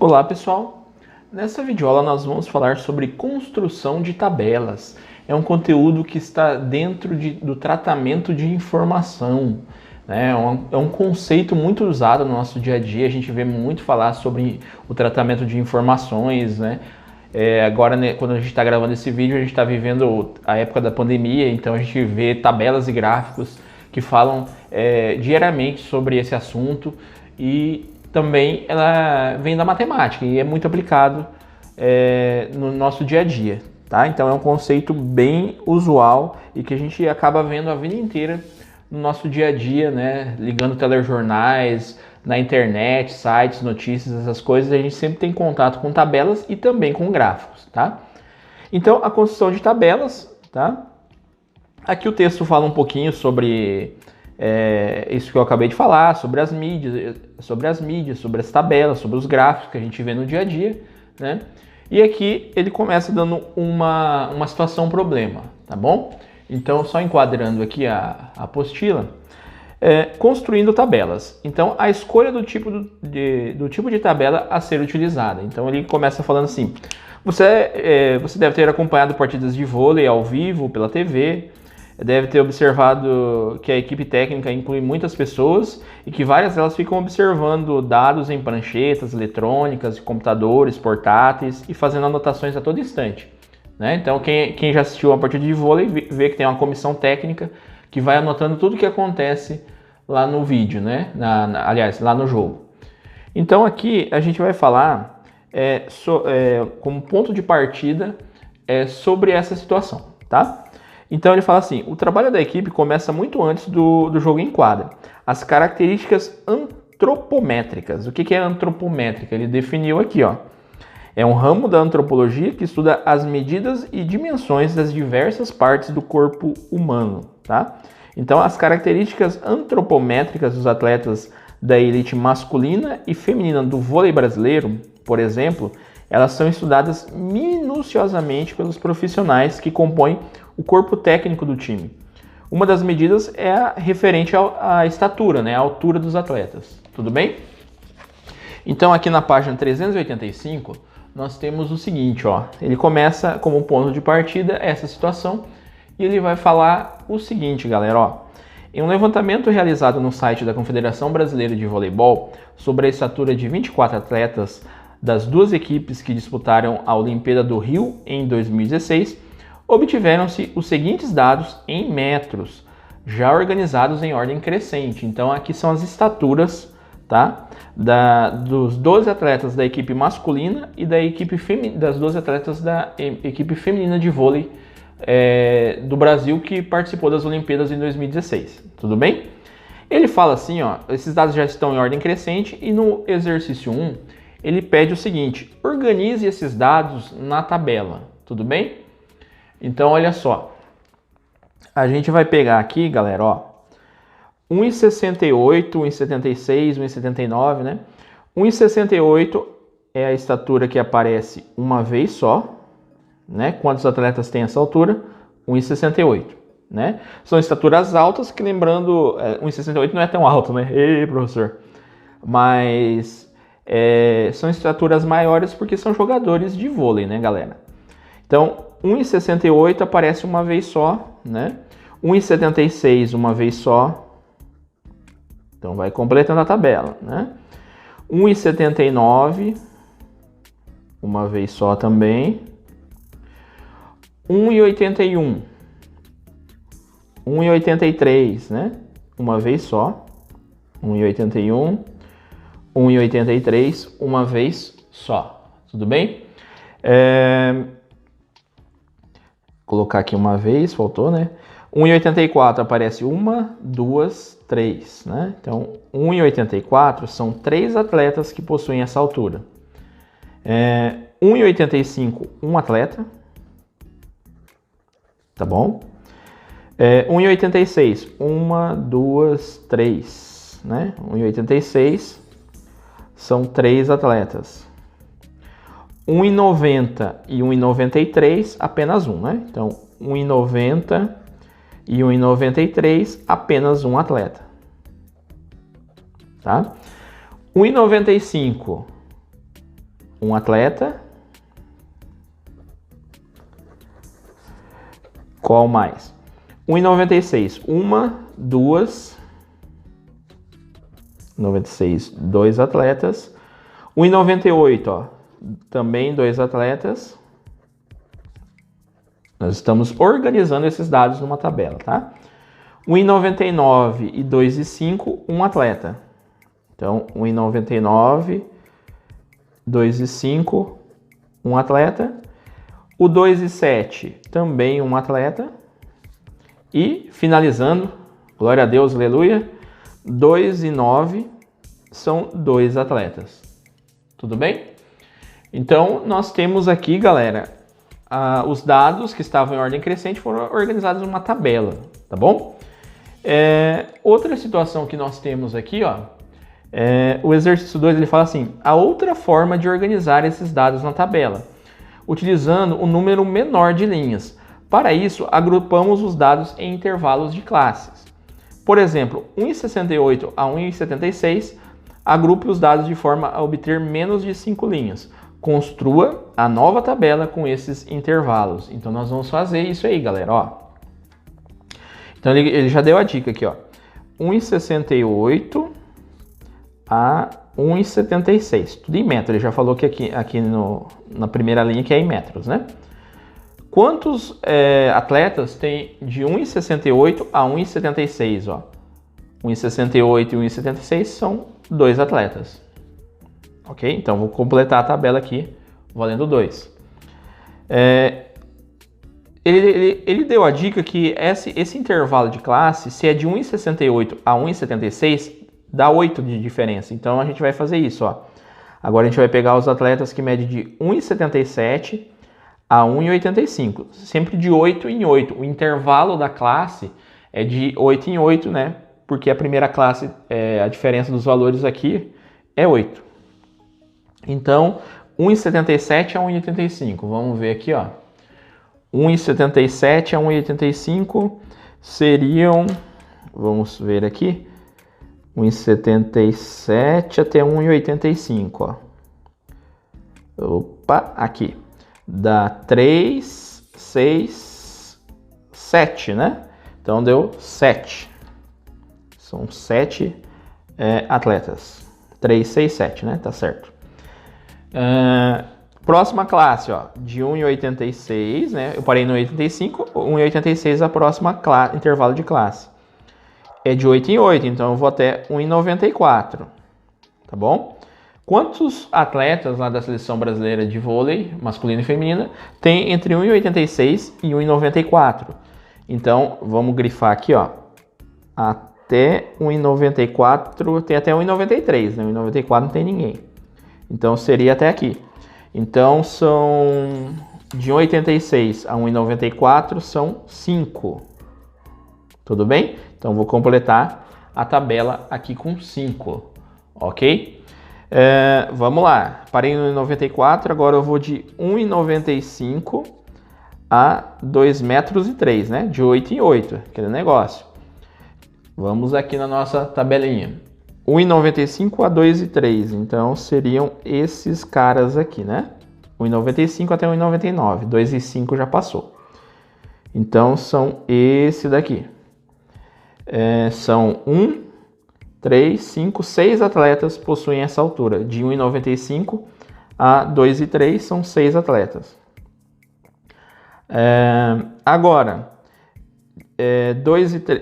Olá pessoal, nessa videoaula nós vamos falar sobre construção de tabelas. É um conteúdo que está dentro do tratamento de informação, né? É um conceito muito usado no nosso dia a dia, a gente vê muito falar sobre o tratamento de informações, né? Agora, né, quando a gente está gravando esse vídeo, a gente está vivendo a época da pandemia, então a gente vê tabelas e gráficos que falam diariamente sobre esse assunto e também ela vem da matemática e é muito aplicado no nosso dia a dia, tá? Então é um conceito bem usual e que a gente acaba vendo a vida inteira no nosso dia a dia, né? Ligando telejornais, na internet, sites, notícias, essas coisas, a gente sempre tem contato com tabelas e também com gráficos, tá? Então a construção de tabelas, tá? Aqui o texto fala um pouquinho sobre isso que eu acabei de falar, sobre as mídias, sobre as tabelas, sobre os gráficos que a gente vê no dia a dia, né? E aqui ele começa dando uma situação, um problema, tá bom? Então, só enquadrando aqui a apostila, construindo tabelas. Então, a escolha do tipo de tabela a ser utilizada. Então, ele começa falando assim: você deve ter acompanhado partidas de vôlei ao vivo pela TV, deve ter observado que a equipe técnica inclui muitas pessoas e que várias delas ficam observando dados em pranchetas eletrônicas, computadores, portáteis e fazendo anotações a todo instante, né? Então, quem já assistiu a partida de vôlei vê que tem uma comissão técnica que vai anotando tudo o que acontece lá no vídeo, né? Aliás, lá no jogo. Então, aqui a gente vai falar como ponto de partida sobre essa situação, tá? Então ele fala assim: o trabalho da equipe começa muito antes do jogo em quadra. As características antropométricas. O que é antropométrica? Ele definiu aqui, ó. É um ramo da antropologia que estuda as medidas e dimensões das diversas partes do corpo humano, tá? Então as características antropométricas dos atletas da elite masculina e feminina do vôlei brasileiro, por exemplo, elas são estudadas minuciosamente pelos profissionais que compõem o corpo técnico do time. Uma das medidas é a referente à estatura, né, a altura dos atletas. Tudo bem? Então aqui na página 385 nós temos o seguinte, ó. Ele começa como ponto de partida essa situação e ele vai falar o seguinte, galera, ó. Em um levantamento realizado no site da Confederação Brasileira de Voleibol sobre a estatura de 24 atletas das duas equipes que disputaram a Olimpíada do Rio em 2016, obtiveram-se os seguintes dados em metros, já organizados em ordem crescente. Então aqui são as estaturas, tá? Dos 12 atletas da equipe masculina e das 12 atletas da equipe feminina de vôlei do Brasil que participou das Olimpíadas em 2016. Tudo bem? Ele fala assim, ó, esses dados já estão em ordem crescente e no exercício 1 ele pede o seguinte: organize esses dados na tabela. Tudo bem? Então, olha só. A gente vai pegar aqui, galera, ó, 1,68, 1,76, 1,79, né? 1,68 é a estatura que aparece uma vez só, né? Quantos atletas têm essa altura? 1,68, né? São estaturas altas que, lembrando, 1,68 não é tão alto, né? Ei, professor. Mas são estaturas maiores porque são jogadores de vôlei, né, galera? Então, 1,68 aparece uma vez só, né? 1,76 uma vez só. Então, vai completando a tabela, né? 1,79 uma vez só também. 1,81. 1,83, né? Uma vez só. 1,81. 1,83 uma vez só. Tudo bem? Colocar aqui uma vez, faltou, né? 1,84 aparece 1, 2, 3, né? Então, 1,84 são 3 atletas que possuem essa altura. 1,85, um atleta. Tá bom? 1,86, 1, 2, 3, né? 1,86 são 3 atletas. 1,90 e 1,93, apenas um, né? Então, 1,90 e 1,93, apenas um atleta. Tá? 1,95 um atleta. Qual mais? 1,96. Uma, duas. 96, dois atletas. 1,98, ó. Também dois atletas. Nós estamos organizando esses dados numa tabela, tá? 1,99 e 2,5, um atleta. Então, 1,99, 2,5, um atleta. O 2,7, também um atleta. E, finalizando, glória a Deus, aleluia, 2,9 são dois atletas. Tudo bem? Então, nós temos aqui, galera, os dados que estavam em ordem crescente foram organizados numa tabela, tá bom? Outra situação que nós temos aqui, ó, o exercício 2, ele fala assim, a outra forma de organizar esses dados na tabela, utilizando um número menor de linhas. Para isso, agrupamos os dados em intervalos de classes. Por exemplo, 1,68 a 1,76, agrupe os dados de forma a obter menos de 5 linhas. Construa a nova tabela com esses intervalos. Então, nós vamos fazer isso aí, galera, ó. Então, ele já deu a dica aqui, ó. 1,68 a 1,76. Tudo em metros. Ele já falou que aqui na primeira linha que é em metros, né? Quantos atletas tem de 1,68 a 1,76, ó? 1,68 e 1,76 são dois atletas. Ok? Então, vou completar a tabela aqui, valendo 2. Ele deu a dica que esse intervalo de classe, se é de 1,68 a 1,76, dá 8 de diferença. Então, a gente vai fazer isso, ó. Agora, a gente vai pegar os atletas que medem de 1,77 a 1,85. Sempre de 8 em 8. O intervalo da classe é de 8 em 8, né? Porque a primeira classe, a diferença dos valores aqui é 8. Então, 1,77 a 1,85. Vamos ver aqui, ó. 1,77 a 1,85 seriam, vamos ver aqui, 1,77 até 1,85, ó. Opa, aqui. Dá 3, 6, 7, né? Então, deu 7. São 7 atletas. 3, 6, 7, né? Tá certo. Próxima classe, ó, de 1,86, né? Eu parei no 85, 1,86 a próxima intervalo de classe. É de 8 em 8, então eu vou até 1,94, tá bom? Quantos atletas lá da seleção brasileira de vôlei, masculino e feminina, tem entre 1,86 e 1,94? Então, vamos grifar aqui, ó, até 1,94, tem até 1,93, né? 1,94 não tem ninguém. Então, seria até aqui. Então, são de 1,86 a 1,94 são 5. Tudo bem? Então, vou completar a tabela aqui com 5. Ok? Vamos lá. Parei no 1,94, agora eu vou de 1,95 a 2,03 metros, né? De 8 em 8, aquele negócio. Vamos aqui na nossa tabelinha. 1,95 a 2,03, então seriam esses caras aqui, né? 1,95 até 1,99, 2,5 já passou. Então, são esse daqui. São 1, 3, 5, 6 atletas possuem essa altura. De 1,95 a 2,03 são 6 atletas. Agora...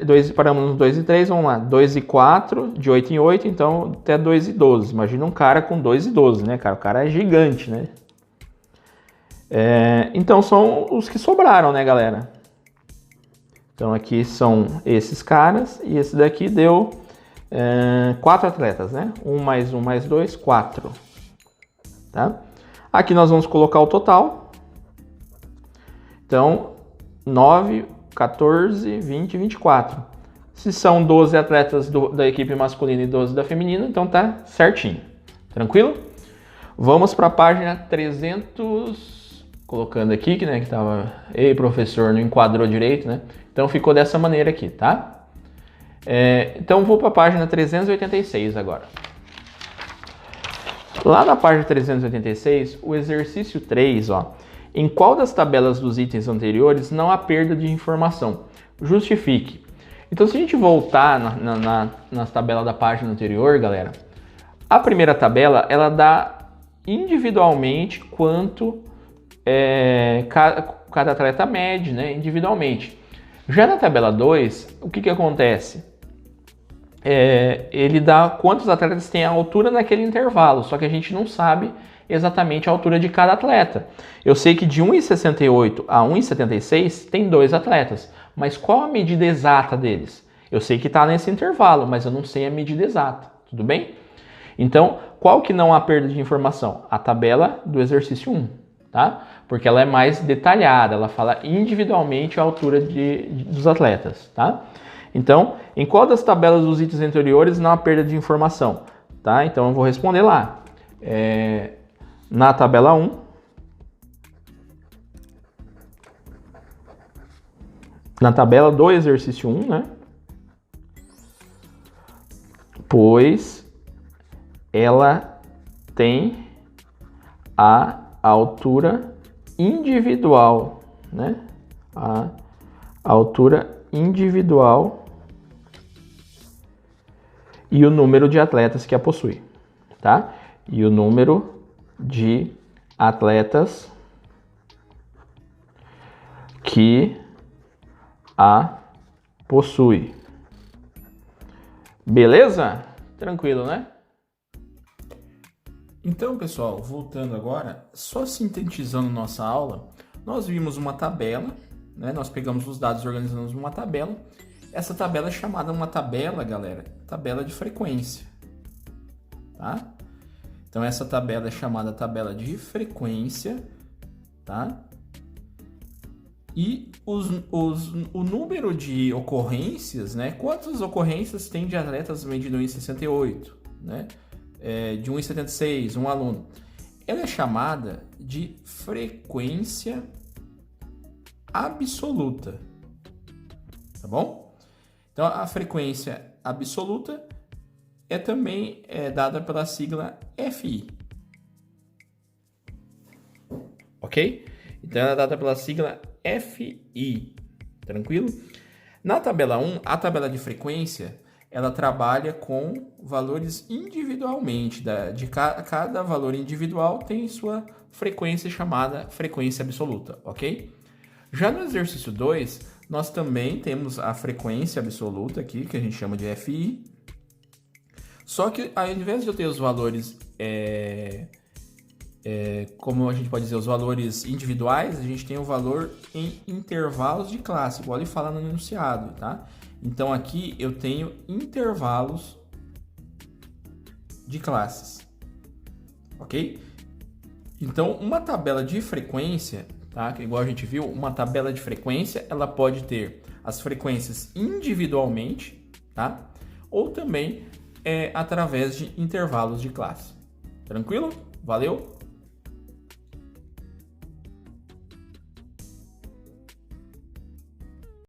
2 paramos no 2 e 3, vamos lá, 2 e 4, de 8 em 8, então até 2 e 12. Imagina um cara com 2 e 12, né, cara? O cara é gigante, né? Então são os que sobraram, né, galera? Então aqui são esses caras e esse daqui deu 4 atletas, né? 1 mais 2, 4. Tá? Aqui nós vamos colocar o total. Então, 9, 14, 20, 24. Se são 12 atletas da equipe masculina e 12 da feminina, então tá certinho. Tranquilo? Vamos para a página 300, colocando aqui, né, que tava... Ei, professor, não enquadrou direito, né? Então ficou dessa maneira aqui, tá? Então vou para a página 386 agora. Lá na página 386, o exercício 3, ó, em qual das tabelas dos itens anteriores não há perda de informação? Justifique. Então, se a gente voltar nas tabelas da página anterior, galera, a primeira tabela, ela dá individualmente quanto cada atleta mede, né, individualmente. Já na tabela 2, o que acontece? Ele dá quantos atletas têm a altura naquele intervalo, só que a gente não sabe exatamente a altura de cada atleta. Eu sei que de 1,68 a 1,76 tem 2 atletas, mas qual a medida exata deles? Eu sei que está nesse intervalo, mas eu não sei a medida exata, tudo bem? Então, qual que não há perda de informação? A tabela do exercício 1, tá? Porque ela é mais detalhada, ela fala individualmente a altura dos atletas, tá? Então, em qual das tabelas dos itens anteriores não há perda de informação? Tá? Então, eu vou responder lá. Na tabela 1, na tabela do exercício 1, né? Pois ela tem a altura individual, né? A altura individual e o número de atletas que a possui, tá? E o número de atletas que a possui. Beleza? Tranquilo, né? Então, pessoal, voltando agora, só sintetizando nossa aula, nós vimos uma tabela, né? Nós pegamos os dados e organizamos uma tabela. Essa tabela é chamada uma tabela, galera, tabela de frequência, tá? Então, essa tabela é chamada tabela de frequência, tá? E o número de ocorrências, né? Quantas ocorrências tem de atletas medindo 1,68, né? De 1,76, um aluno. Ela é chamada de frequência absoluta, tá bom? Então, a frequência absoluta também dada pela sigla FI, ok? Então, ela é dada pela sigla FI, tranquilo? Na tabela 1, a tabela de frequência, ela trabalha com valores individualmente. Cada valor individual tem sua frequência chamada frequência absoluta, ok? Já no exercício 2, nós também temos a frequência absoluta aqui, que a gente chama de FI. Só que ao invés de eu ter os valores, como a gente pode dizer, os valores individuais, a gente tem o valor em intervalos de classe, igual ele fala no enunciado, tá? Então aqui eu tenho intervalos de classes, ok? Então uma tabela de frequência, tá? Igual a gente viu, uma tabela de frequência, ela pode ter as frequências individualmente, tá? Ou também através de intervalos de classe. Tranquilo? Valeu?